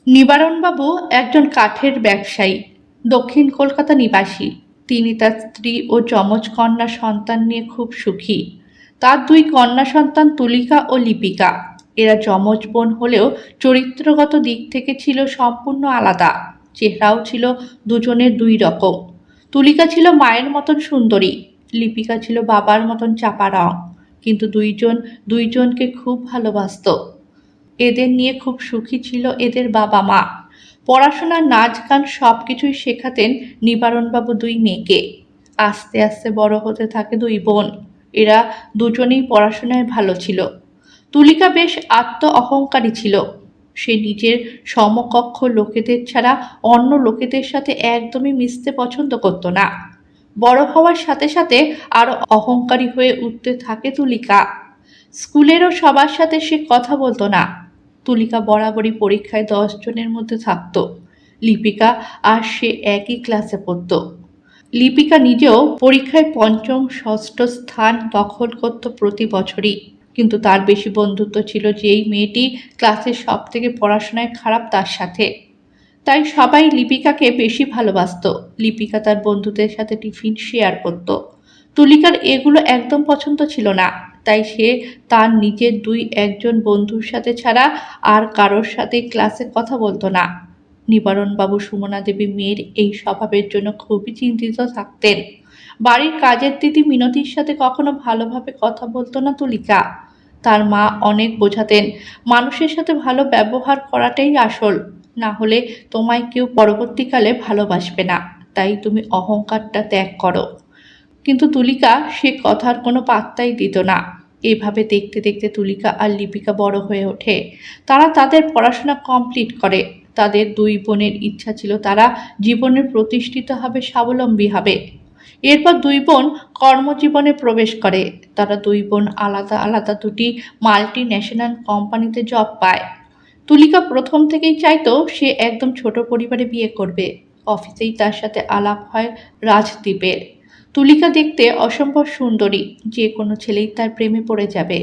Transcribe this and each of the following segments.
নিবারণবাবু একজন কাঠের ব্যবসায়ী, দক্ষিণ কলকাতা নিবাসী। তিনি তার স্ত্রী ও যমজ কন্যা সন্তান নিয়ে খুব সুখী। তার দুই কন্যা সন্তান তুলিকা ও লিপিকা। এরা যমজ বোন হলেও চরিত্রগত দিক থেকে ছিল সম্পূর্ণ আলাদা। চেহারাও ছিল দুজনের দুই রকম। তুলিকা ছিল মায়ের মতন সুন্দরী, লিপিকা ছিল বাবার মতন চাপা রং। কিন্তু দুইজনকে খুব ভালোবাসতো। এদের নিয়ে খুব সুখী ছিল এদের বাবা মা। পড়াশোনা, নাচ, গান সবকিছুই শেখাতেন নিবারণবাবু দুই মেয়েকে। আস্তে আস্তে বড় হতে থাকে দুই বোন। এরা দুজনেই পড়াশোনায় ভালো ছিল। তুলিকা বেশ আত্ম অহংকারী ছিল। সে নিজের সমকক্ষ লোকেদের ছাড়া অন্য লোকেদের সাথে একদমই মিশতে পছন্দ করত না। বড় হওয়ার সাথে সাথে আরো অহংকারী হয়ে উঠতে থাকে তুলিকা। স্কুলেরও সবার সাথে সে কথা বলতো না। তুলিকা বরাবরই পরীক্ষায় 10 জনের মধ্যে থাকত। লিপিকা আর সে একই ক্লাসে পড়ত। লিপিকা নিজেও পরীক্ষায় পঞ্চম ষষ্ঠ স্থান দখল করত প্রতি বছরই। কিন্তু তার বেশি বন্ধুত্ব ছিল যেই মেয়েটি ক্লাসের সব থেকে পড়াশোনায় খারাপ তার সাথে। তাই সবাই লিপিকাকে বেশি ভালোবাসতো। লিপিকা তার বন্ধুদের সাথে টিফিন শেয়ার করত। তুলিকার এগুলো একদম পছন্দ ছিল না। তাই সে তার নিজের একজন বন্ধুর সাথে ছাড়া আর কারোর সাথে ক্লাসে কথা বলতো না। নিবারণবাবু সুমনা দেবী মেয়ের এই স্বভাবের জন্য খুবই চিন্তিত থাকতেন। বাড়ির কাজের দিদি মিনতির সাথে কখনো ভালোভাবে কথা বলতো না তুলিকা। তার মা অনেক বোঝাতেন, মানুষের সাথে ভালো ব্যবহার করাটাই আসল, না হলে তোমায় কেউ পরবর্তীকালে ভালোবাসবে না। তাই তুমি অহংকারটা ত্যাগ করো। কিন্তু তুলিকা সে কথার কোনো পাত্তাই দিত না। এভাবে দেখতে দেখতে তুলিকা আর লিপিকা বড় হয়ে ওঠে। তারা তাদের পড়াশোনা কমপ্লিট করে। তাদের দুই বোনের ইচ্ছা ছিল তারা জীবনে প্রতিষ্ঠিত হবে, স্বাবলম্বী হবে। এরপর দুই বোন কর্মজীবনে প্রবেশ করে। তারা দুই বোন আলাদা আলাদা দুটি মাল্টি ন্যাশনাল কোম্পানিতে জব পায়। তুলিকা প্রথম থেকেই চাইতো সে একদম ছোট পরিবারে বিয়ে করবে। অফিসেই তার সাথে আলাপ হয় রাজদীপের। তুলিকা দেখতে অসম্ভব সুন্দরী, যে কোনো ছেলেই তার প্রেমে পড়ে যাবে।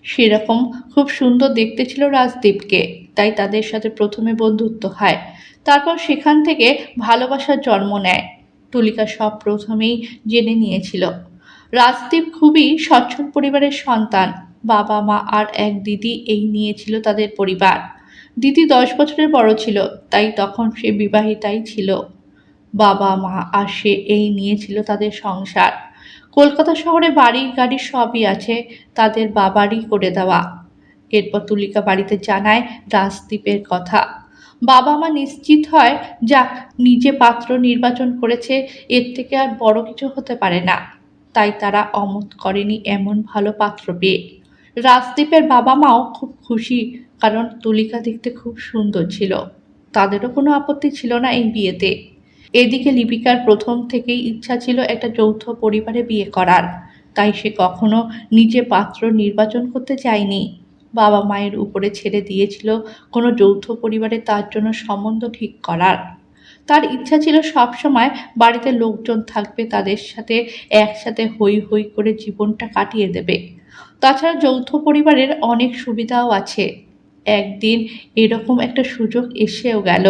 সেরকম খুব সুন্দর দেখতে ছিল রাজদীপকে। তাই তাদের সাথে প্রথমে বন্ধুত্ব হয়। তারপর সেখান থেকে ভালোবাসার জন্ম নেয়। তুলিকা সব প্রথমেই জেনে নিয়েছিল। রাজদীপ খুবই সচ্ছল পরিবারের সন্তান। বাবা মা আর এক দিদি এই নিয়েছিল তাদের পরিবার। দিদি 10 বছরের বড় ছিল, তাই তখন সে বিবাহিতাই ছিল। বাবা মা আর সে এই নিয়েছিল তাদের সংসার। কলকাতা শহরে বাড়ি গাড়ি সবই আছে, তাদের বাবারই করে দেওয়া। এরপর তুলিকা বাড়িতে জানায় রাজদীপের কথা। বাবা মা নিশ্চিত হয়, যাক, নিজে পাত্র নির্বাচন করেছে, এর থেকে আর বড় কিছু হতে পারে না। তাই তারা অমত করেনি এমন ভালো পাত্র পেয়ে। রাজদীপের বাবা মাও খুব খুশি, কারণ তুলিকা দেখতে খুব সুন্দর ছিল। তাদেরও কোনো আপত্তি ছিল না এই বিয়েতে। এদিকে লিপিকার প্রথম থেকেই ইচ্ছা ছিল একটা যৌথ পরিবারে বিয়ে করার। তাই সে কখনো নিজে পাত্র নির্বাচন করতে চায়নি। বাবা মায়ের উপরে ছেড়ে দিয়েছিল কোনো যৌথ পরিবারে তার জন্য সম্বন্ধ ঠিক করার। তার ইচ্ছা ছিল সবসময় বাড়িতে লোকজন থাকবে, তাদের সাথে একসাথে হই হই করে জীবনটা কাটিয়ে দেবে। তাছাড়া যৌথ পরিবারের অনেক সুবিধাও আছে। একদিন এরকম একটা সুযোগ এসেও গেল।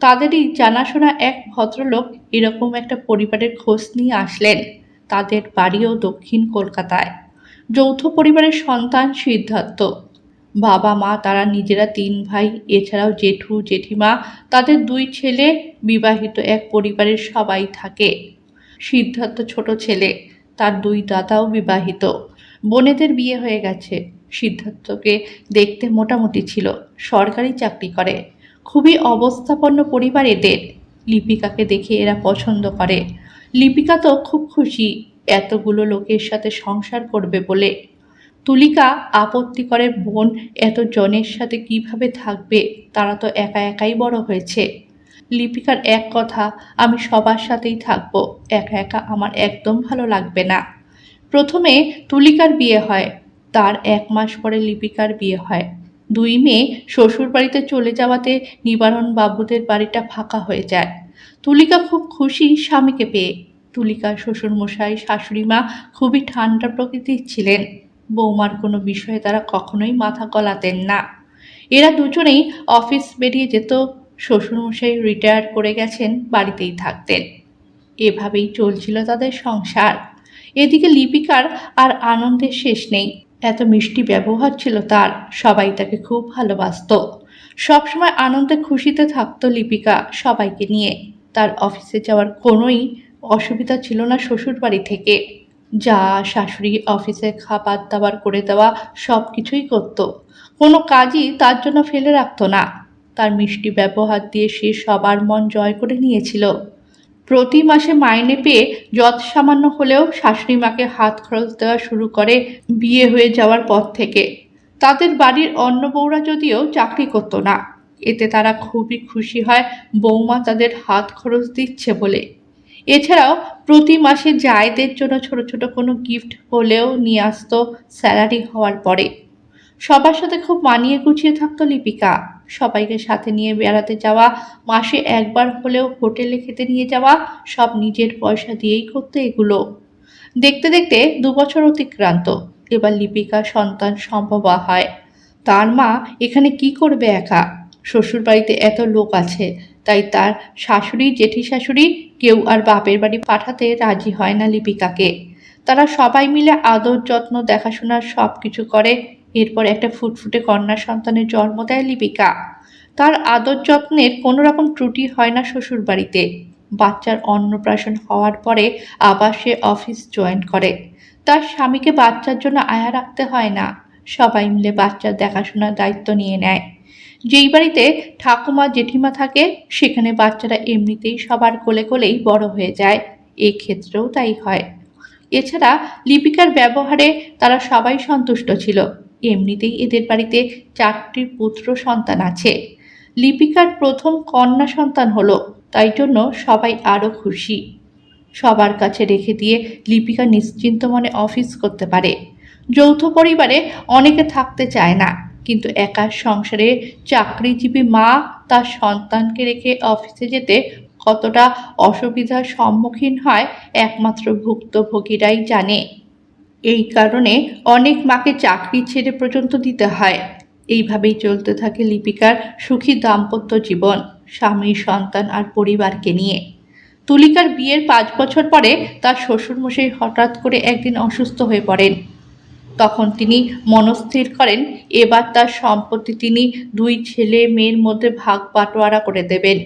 তাদেরই জানাশোনা এক ভদ্রলোক এরকম একটা পরিবারের খোঁজ নিয়ে আসলেন। তাদের বাড়িও দক্ষিণ কলকাতায়। যৌথ পরিবারের সন্তান সিদ্ধার্থ। বাবা মা তারা নিজেরা 3 ভাই, এছাড়াও জেঠু জেঠিমা, তাদের 2 ছেলে, বিবাহিত এক পরিবারের সবাই থাকে। সিদ্ধার্থ ছোট ছেলে। তার 2 দাদাও বিবাহিত। বোনেদের বিয়ে হয়ে গেছে। সিদ্ধার্থকে দেখতে মোটামুটি ছিল, সরকারি চাকরি করে। খুবই অবস্থাপন্ন পরিবার এদের। লিপিকাকে দেখে এরা পছন্দ করে। লিপিকা তো খুব খুশি এতগুলো লোকের সাথে সংসার করবে বলে। তুলিকা আপত্তি করে, বোন এত জনের সাথে কিভাবে থাকবে, তারা তো একা একাই বড় হয়েছে। লিপিকার এক কথা, আমি সবার সাথেই থাকবো, একা একা আমার একদম ভালো লাগবে না। প্রথমে তুলিকার বিয়ে হয়। তার 1 মাস পরে লিপিকার বিয়ে হয়। 2 মেয়ে শ্বশুর বাড়িতে চলে যাওয়াতে নিবারণ বাবুদের বাড়িটা ফাঁকা হয়ে যায়। তুলিকা খুব খুশি স্বামীকে পেয়ে। তুলিকার শ্বশুরমশাই শাশুড়ি মা খুবই ঠান্ডা প্রকৃতির ছিলেন। বৌমার কোনো বিষয়ে তারা কখনোই মাথা গলাতেন না। এরা দুজনেই অফিস বেরিয়ে যেত, শ্বশুরমশাই রিটায়ার করে গেছেন, বাড়িতেই থাকতেন। এভাবেই চলছিল তাদের সংসার। এদিকে লিপিকার আর আনন্দের শেষ নেই। এত মিষ্টি ব্যবহার ছিল তার, সবাই তাকে খুব ভালোবাসতো। সবসময় আনন্দে খুশিতে থাকতো লিপিকা সবাইকে নিয়ে। তার অফিসে যাওয়ার কোনোই অসুবিধা ছিল না শ্বশুর বাড়ি থেকে। যা শাশুড়ি অফিসে খাবার দাবার করে দেওয়া সব কিছুই করত। কোনো কাজই তার জন্য ফেলে রাখতো না। তার মিষ্টি ব্যবহার দিয়ে সে সবার মন জয় করে নিয়েছিল। প্রতি মাসে মাইনে পেয়ে যৎ সামান্য হলেও শাশুড়ি মাকে হাত খরচ দেওয়া শুরু করে বিয়ে হয়ে যাওয়ার পর থেকে। তাদের বাড়ির অন্য বউরা যদিও চাকরি করতো না, এতে তারা খুবই খুশি হয় বৌমা তাদের হাত খরচ দিচ্ছে বলে। এছাড়াও প্রতি মাসে জায়েদের জন্য ছোট ছোট কোনো গিফট হলেও নিয়ে আসতো স্যালারি হওয়ার পরে। সবার সাথে খুব মানিয়ে গুছিয়ে থাকতো লিপিকা। সবাইকে সাথে নিয়ে বেড়াতে যাওয়া, মাসে একবার হলেও হোটেলে খেতে নিয়ে যাওয়া, সব নিজের পয়সা দিয়েই করতো এগুলো। দেখতে দেখতে ২ বছর অতিক্রান্ত। এবার লিপিকার সন্তান সম্ভবা হয়। তার মা এখানে কি করবে একা? শ্বশুরবাড়িতে এত লোক আছে, তাই তার শাশুড়ি, জেঠি শাশুড়ি কেউ আর বাপের বাড়ি পাঠাতে রাজি হয় না লিপিকাকে। তারা সবাই মিলে আদর যত্ন দেখাশোনার সব কিছু করে। এরপর একটা ফুটফুটে কন্যা সন্তানের জন্ম দেয় লিপিকা। তার আদর যত্নের কোনো রকম ত্রুটি হয় না শ্বশুরবাড়িতে। বাচ্চার অন্নপ্রাশন হওয়ার পরে আবার সে অফিস জয়েন করে। তার স্বামীকে বাচ্চার জন্য আয়া রাখতে হয় না। সবাই মিলে বাচ্চার দেখাশোনার দায়িত্ব নিয়ে নেয়। যেই বাড়িতে ঠাকুমা জেঠিমা থাকে, সেখানে বাচ্চারা এমনিতেই সবার কোলে কোলেই বড় হয়ে যায়। এক্ষেত্রেও তাই হয়। এছাড়া লিপিকার ব্যবহারে তারা সবাই সন্তুষ্ট ছিল। এমনিতেই এদের বাড়িতে ৪টি পুত্র সন্তান আছে। লিপিকার প্রথম কন্যা সন্তান হলো, তাই জন্য সবাই আরও খুশি। সবার কাছে রেখে দিয়ে লিপিকা নিশ্চিন্ত মনে অফিস করতে পারে। যৌথ পরিবারে অনেকে থাকতে চায় না, কিন্তু একা সংসারে চাকরিজীবী মা তার সন্তানকে রেখে অফিসে যেতে কতটা অসুবিধার সম্মুখীন হয় একমাত্র ভুক্তভোগীরাই জানে। এই কারণে অনেক মাকে চাকরি ছেড়ে পর্যন্ত দিতে হয়। এইভাবেই চলতে থাকে লিপিকার সুখী দাম্পত্য জীবন, স্বামী, সন্তান আর পরিবারকে নিয়ে। তুলিকার বিয়ের ৫ বছর পরে তার শ্বশুরমশাই হঠাৎ করে একদিন অসুস্থ হয়ে পড়েন। তখন তিনি মনস্থির করেন এবার তার সম্পত্তি তিনি ২ ছেলে মেয়ের মধ্যে ভাগ বাটোয়ারা করে দেবেন।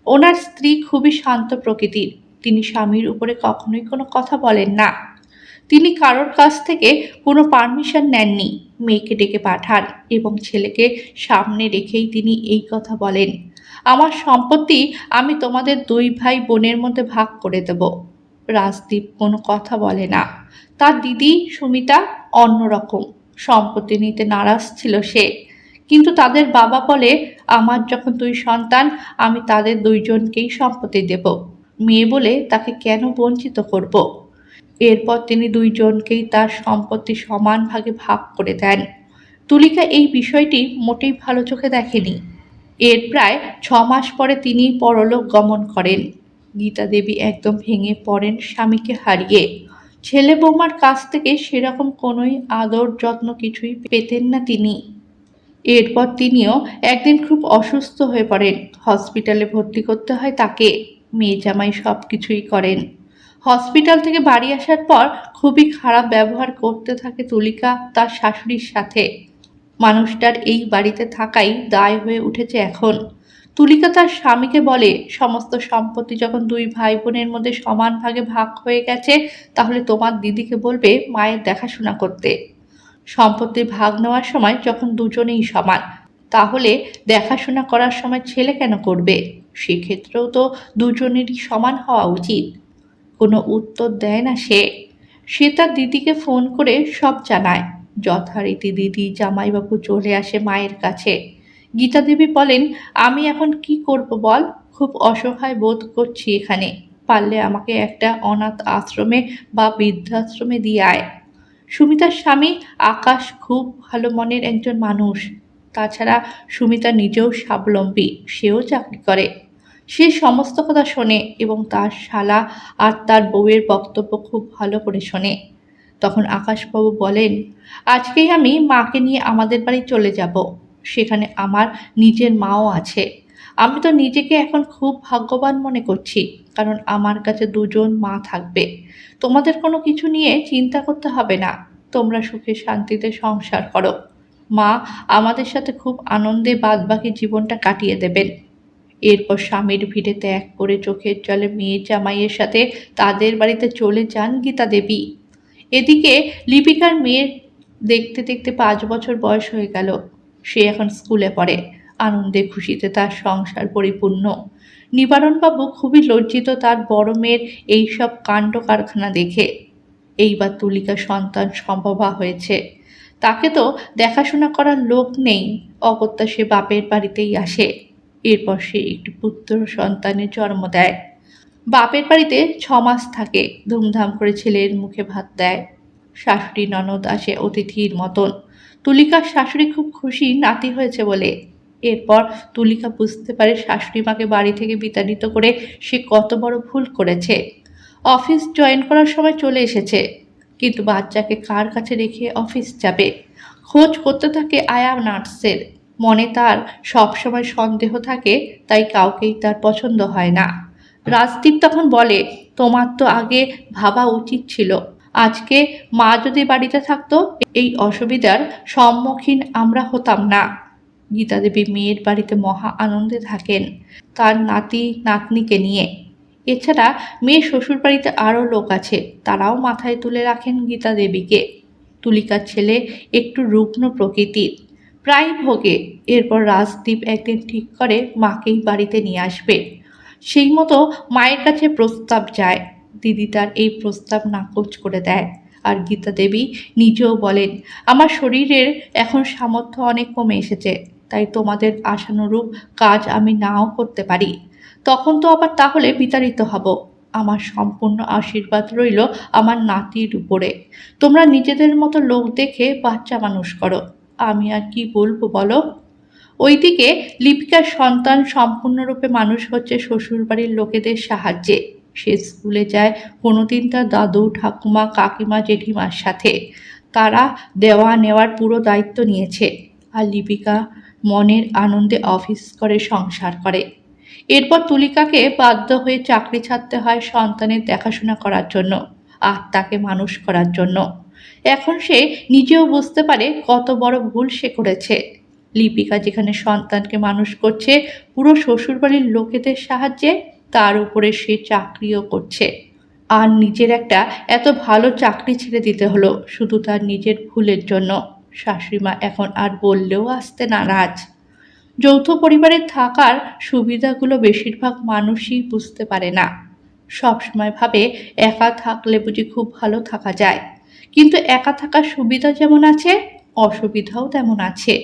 ওনার স্ত্রী খুবই শান্ত প্রকৃতির। তিনি স্বামীর উপরে কখনোই কোনো কথা বলেন না। তিনি কারোর কাছ থেকে কোনো পারমিশন নেননি। মেয়েকে ডেকে পাঠান এবং ছেলেকে সামনে রেখেই তিনি এই কথা বলেন, আমার সম্পত্তি আমি তোমাদের ২ ভাই বোনের মধ্যে ভাগ করে দেব। রাজদীপ কোনো কথা বলে না। তার দিদি সুমিতা অন্যরকম। সম্পত্তি নিতে নারাজ ছিল সে। কিন্তু তাদের বাবা বলে, আমার যখন ২ সন্তান, আমি তাদের ২ জনকেই সম্পত্তি দেব। মেয়ে বলে তাকে কেন বঞ্চিত করব? এরপর তিনি ২ জনকেই তার সম্পত্তি সমান ভাগে ভাগ করে দেন। তুলিকা এই বিষয়টি মোটেই ভালো চোখে দেখেনি। এর প্রায় ৬ মাস পরে তিনি পরলোক গমন করেন। গীতা দেবী একদম ভেঙে পড়েন স্বামীকে হারিয়ে। ছেলে বৌমার কাছ থেকে সেরকম কোনোই আদর যত্ন কিছুই পেতেন না তিনি। এরপর তিনিও একদিন খুব অসুস্থ হয়ে পড়েন। হসপিটালে ভর্তি করতে হয় তাকে। মেয়ে জামাই সব কিছুই করেন। হসপিটাল থেকে বাড়ি আসার পর খুবই খারাপ ব্যবহার করতে থাকে তুলিকা তার শাশুড়ির সাথে। মানুষটার এই বাড়িতে থাকাই দায় হয়ে উঠেছে এখন। তুলিকা তার স্বামীকে বলে, সমস্ত সম্পত্তি যখন ২ ভাই বোনের মধ্যে সমান ভাগে ভাগ হয়ে গেছে, তাহলে তোমার দিদিকে বলবে মায়ের দেখাশোনা করতে। সম্পত্তির ভাগ নেওয়ার সময় যখন দুজনেই সমান, তাহলে দেখাশোনা করার সময় ছেলে কেন করবে? সেক্ষেত্রেও তো দুজনেরই সমান হওয়া উচিত। কোনো উত্তর দেয় না সে। সে তার দিদিকে ফোন করে সব জানায়। যথারীতি দিদি জামাইবাবু চলে আসে মায়ের কাছে। গীতা দেবী বলেন, আমি এখন কি করব বল? খুব অসহায় বোধ করছি এখানে। পারলে আমাকে একটা অনাথ আশ্রমে বা বৃদ্ধাশ্রমে দিয়ে আয়। সুমিতার স্বামী আকাশ খুব ভালো মনের একজন মানুষ। তাছাড়া সুমিতা নিজেও স্বাবলম্বী, সেও চাকরি করে। সে সমস্ত কথা শোনে এবং তার শালা আর তার বউয়ের বক্তব্য খুব ভালো করে শোনে। তখন আকাশবাবু বলেন, আজকেই আমি মাকে নিয়ে আমাদের বাড়ি চলে যাব। সেখানে আমার নিজের মাও আছে। আমি তো নিজেকে এখন খুব ভাগ্যবান মনে করছি, কারণ আমার কাছে দুজন মা থাকবে। তোমাদের কোনো কিছু নিয়ে চিন্তা করতে হবে না। তোমরা সুখে শান্তিতে সংসার করো। মা আমাদের সাথে খুব আনন্দে বাদবাকি জীবনটা কাটিয়ে দেবেন। এরপর স্বামীর ভিড়ে ত্যাগ করে চোখের জলে মেয়ে জামাইয়ের সাথে তাদের বাড়িতে চলে যান গীতা দেবী। এদিকে লিপিকার মেয়ের দেখতে দেখতে 5 বছর বয়স হয়ে গেল। সে এখন স্কুলে পড়ে। আনন্দে খুশিতে তার সংসার পরিপূর্ণ। নিবারণবাবু খুবই লজ্জিত তার বড় মেয়ের এইসব কাণ্ড কারখানা দেখে। এইবার তুলিকা সন্তান সম্ভবা হয়েছে। তাকে তো দেখাশোনা করার লোক নেই, অগত্যা সে বাপের বাড়িতেই আসে। এরপর সে একটি পুত্র সন্তানের জন্ম দেয়। বাপের বাড়িতে 6 মাস থাকে, ধুমধাম করে ছেলের মুখে ভাত দেয়। শাশুড়ি ননদ আসে অতিথির মতন। তুলিকার শাশুড়ি খুব খুশি নাতি হয়েছে বলে। এরপর তুলিকা বুঝতে পারে শাশুড়ি মাকে বাড়ি থেকে বিতাড়িত করে সে কত বড় ভুল করেছে। অফিস জয়েন করার সময় চলে এসেছে, কিন্তু বাচ্চাকে কার কাছে রেখে অফিস যাবে? খোঁজ করতে থাকে আয়া নার্সের। মনে তার সবসময় সন্দেহ থাকে, তাই কাউকেই তার পছন্দ হয় না। রাজদীপ তখন বলে, তোমার তো আগে ভাবা উচিত ছিল। আজকে মা যদি বাড়িতে থাকতো, এই অসুবিধার সম্মুখীন আমরা হতাম না। গীতা দেবী মেয়ের বাড়িতে মহা আনন্দে থাকেন তার নাতি নাতনিকে নিয়ে। এছাড়া মেয়ে শ্বশুর বাড়িতে আরও লোক আছে, তারাও মাথায় তুলে রাখেন গীতা দেবীকে। তুলিকার ছেলে একটু রুগ্ন প্রকৃতির, প্রায় ভোগে। এরপর রাজদীপ একদিন ঠিক করে মাকেই বাড়িতে নিয়ে আসবে। সেই মতো মায়ের কাছে প্রস্তাব যায়। দিদি তার এই প্রস্তাব নাকচ করে দেয়। আর গীতা দেবী নিজেও বলেন, আমার শরীরের এখন সামর্থ্য অনেক কমে এসেছে, তাই তোমাদের আশানুরূপ কাজ আমি নাও করতে পারি। তখন তো আবার তাহলে বিতাড়িত হব। আমার সম্পূর্ণ আশীর্বাদ রইল আমার নাতির উপরে। তোমরা নিজেদের মতো লোক দেখে বাচ্চা মানুষ করো। আমি আর কি বলবো বলো? ওইদিকে লিপিকার সন্তান সম্পূর্ণরূপে মানুষ হচ্ছে শ্বশুরবাড়ির লোকেদের সাহায্যে। সে স্কুলে যায় কোনোদিন তার দাদু ঠাকুমা কাকিমা জেঠিমার সাথে। তারা দেওয়া নেওয়ার পুরো দায়িত্ব নিয়েছে। আর লিপিকা মনের আনন্দে অফিস করে সংসার করে। এরপর তুলিকাকে বাধ্য হয়ে চাকরি ছাড়তে হয় সন্তানের দেখাশোনা করার জন্য, আর তাকে মানুষ করার জন্য। এখন সে নিজেও বুঝতে পারে কত বড় ভুল সে করেছে। লিপিকা যেখানে সন্তানকে মানুষ করছে পুরো শ্বশুরবাড়ির লোকেদের সাহায্যে, তার উপরে সে চাকরিও করছে। আর নিজের একটা এত ভালো চাকরি ছেড়ে দিতে হলো শুধু তার নিজের ভুলের জন্য। শাশুড়িমা এখন আর বললেও আসতে নারাজ। যৌথ পরিবারে থাকার সুবিধাগুলো বেশিরভাগ মানুষই বুঝতে পারে না। সবসময় ভাবে একা থাকলে বুঝি খুব ভালো থাকা যায়, কিন্তু একা থাকার সুবিধা যেমন আছে, অসুবিধাও তেমন আছে।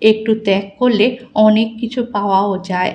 একটু ত্যাগ করলে অনেক কিছু পাওয়াও যায়।